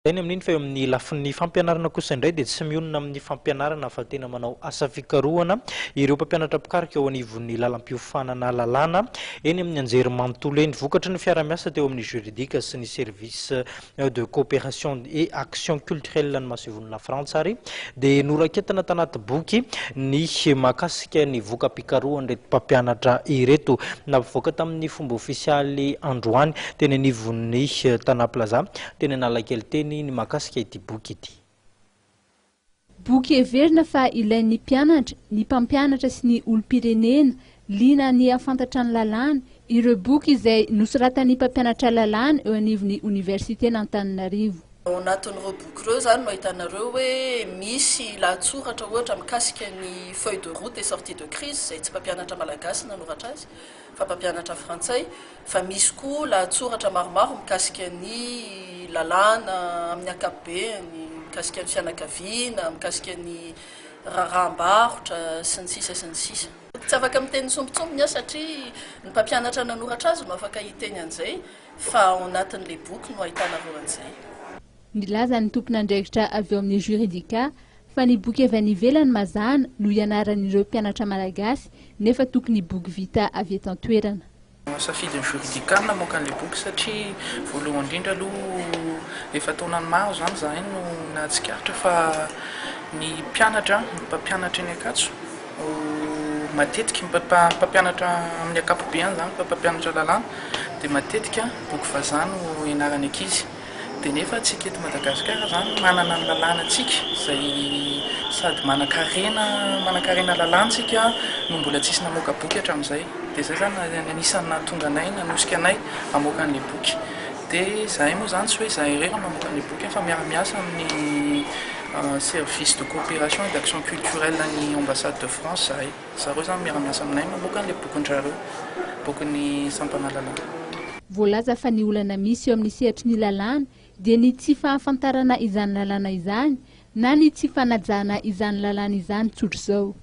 Eny amin'ny fa eo amin'ny lafin'ny fampianarana kosa indray dia tsy mionona amin'ny fampianarana fa tena manao asa fikarohana ireo mpampianatra mpikarika eo anivon'ny lalam-piofananana lalàna eny amin'ny Anjerimanontolo eny. Vokatry ny fiaraha-miasa teo amin'ny Jurid'ika sy ny Service de Coopération et Action Culturelle la Frantsay dia noraketana tanaty boky ny mahakasika ny voka-pikarohana reto mpampianatra ireto, navoaka tamin'ny fomba ofisialy androany teny anivon'ny Tana-Plaza teny Analakely teny ny mahakasika ity boky ity. Boky heverina fa ilain'ny mpianatra, ny mpampianatra sy ny olom-pirenena liana ny afantatra ny lalàna. Ireo boky izay nosoratan'ny mpampianatra lalàna eo anivon'ny Université n'Antananarivo. Ao anatin'ireo boky ireo zany no ahitanareo hoe misy lahatsoratra ohatra mikasika ny feuille de route et sortie de crise izay tsy mpampianatra malagasy nanoratra azy fa mpampianatra frantsay, fa misy koa lahatsoratra maromaro mikasika ny lalàna amin'ny ankapobeny, mikasika ny fianakaviana, mikasika ny raharaham-barotra sy ny sisa sy ny sisa. Tsy afaka miteny sombitsombiny satria ny mpampianatra nanoratra azy no afaka hiteny an'izay fa ao anatin'ilay boky no ahitanareo an'izay. Nilaza ny tompon'andraikitra avy eo amin'ny Jurid'ika fa ny boky avy any ivelany mazana no ianaran'ireo mpianatra malagasy nefa tokony boky vita avy eto an-toerana. Safidy ny Jurid'ika namoaka an'ilay boky satria voalohany indrindra aloha efa taonany maro zany zahay no nahatsikaritra fa ny mpianatra, mpampianatra eny Akatso matetika mpampianatra amin'ny ankapobeny zany mpampianatra lalàna dia matetika boky vazaha no ianarany ankizy. Dia nefa tsika eto Madagasikara zany manana ny lalànantsika izay sady manan-karena lalàntsika no mbola tsisy namoaka boky hatramin'izay. Dia izay zany anisany nahatonga anay nanosika anay hamoaka an'ilay boky. Dia izahay moa zany tsy hoe izahay irery mamoaka an'ilay boky fa miara-miasa amin'ny Service de Coopération et d'Action Culturelle ny ambassade de France zahay. Zareo zany miara-miasa aminay mamoaka an'ilay bokin-drareo, bokin'ny sampana lalàna. Voalaza fa ny olana misy eo amin'ny sehatry ny lalàna dia ny tsy fahafantarana izany lalàna izany na ny tsy fanajana izany lalàna izany tsotra izao.